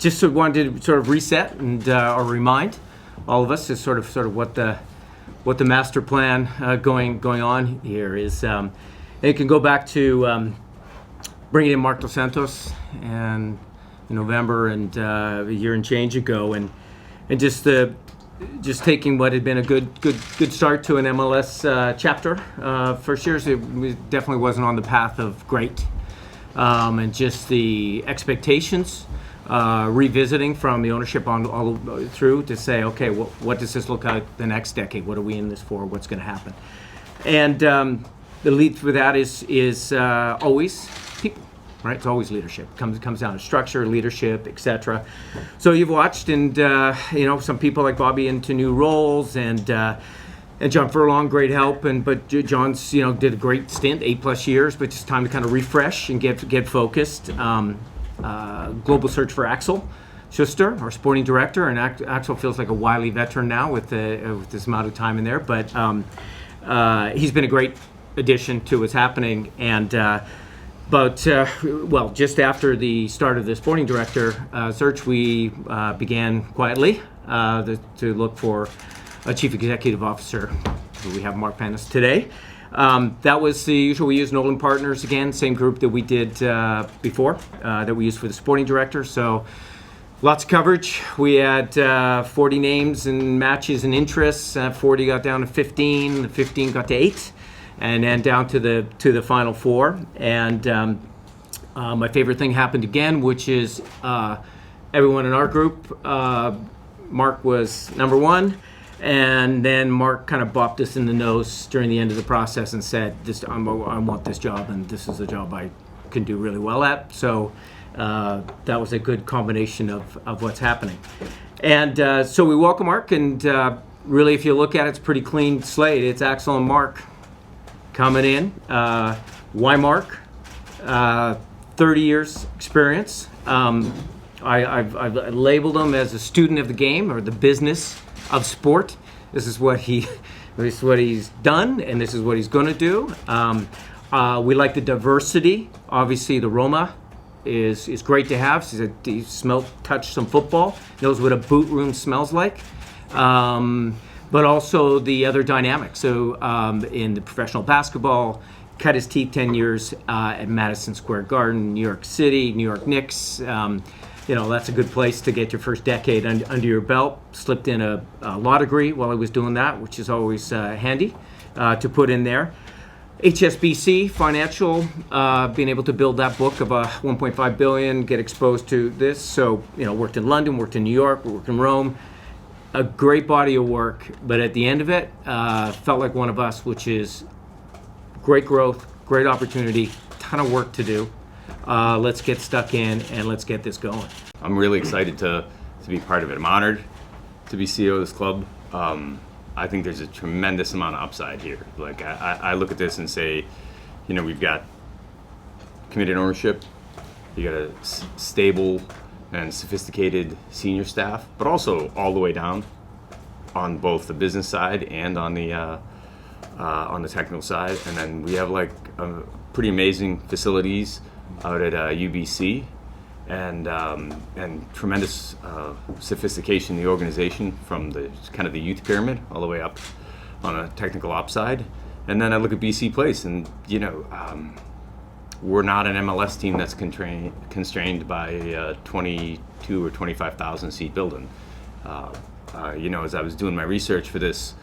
just wanted to sort of reset and or remind all of us is sort of what the master plan going on here is. It can go back to bringing in Mark Dos Santos and in November and a year and change ago, and just taking what had been a good start to an MLS chapter. First years, it definitely wasn't on the path of great, and just the expectations, revisiting from the ownership on all through to say, okay, what does this look like the next decade? What are we in this for? What's going to happen? And the lead through that is always people. Right, it's always leadership. Comes down to structure, leadership, etc. So you've watched, and some people like Bobby into new roles, and John Furlong, great help, but John's did a great stint, 8+ years, but just time to kind of refresh and get focused. Global search for Axel Schuster, our sporting director, and Axel feels like a wily veteran now with this amount of time in there, but he's been a great addition to what's happening, and. But, just after the start of the sporting director search, we began quietly to look for a chief executive officer. We have Mark Panis today. That was the usual. We used Nolan Partners again, same group that we did before, that we used for the sporting director. So lots of coverage. We had 40 names and matches and interests. 40 got down to 15. The 15 got to 8. And then down to the final 4, and my favorite thing happened again, which is everyone in our group. Mark was number 1, and then Mark kind of bopped us in the nose during the end of the process and said, I want this job, and this is a job I can do really well at." So that was a good combination of what's happening, and so we welcome Mark, and really, if you look at it, it's a pretty clean slate. It's Axel and Mark coming in. Why Mark? 30 years experience. I've labeled him as a student of the game or the business of sport. This is what he's done, and this is what he's going to do. We like the diversity. Obviously, the Roma is great to have. He's touched some football, knows what a boot room smells like. But also the other dynamics. So in the professional basketball, cut his teeth 10 years at Madison Square Garden, New York City, New York Knicks. That's a good place to get your first decade under your belt. Slipped in a law degree while I was doing that, which is always handy to put in there. HSBC Financial, being able to build that book of $1.5 billion, get exposed to this. So, worked in London, worked in New York, worked in Rome. A great body of work, but at the end of it, felt like one of us, which is great growth, great opportunity, ton of work to do. Let's get stuck in and let's get this going. I'm really excited to be part of it. I'm honored to be CEO of this club. I think there's a tremendous amount of upside here. Like I look at this and say, we've got committed ownership, you got a stable and sophisticated senior staff, but also all the way down on both the business side and on the technical side. And then we have pretty amazing facilities out at UBC, and tremendous sophistication in the organization from the kind of the youth pyramid all the way up on a technical ops side. And then I look at BC Place, and we're not an MLS team that's constrained by a 22 or 25,000 seat building. As I was doing my research for this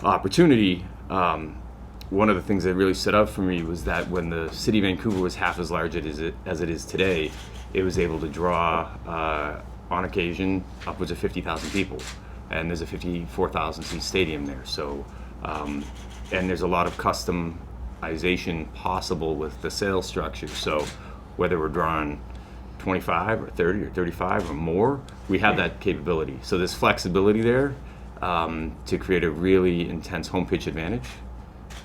opportunity, one of the things that really stood out for me was that when the city of Vancouver was half as large as it is today, it was able to draw, on occasion, upwards of 50,000 people. And there's a 54,000 seat stadium there. So, and there's a lot of customization possible with the sales structure. So whether we're drawing 25 or 30 or 35 or more, we have that capability. So there's flexibility there to create a really intense home pitch advantage,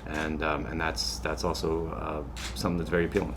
and that's also something that's very appealing.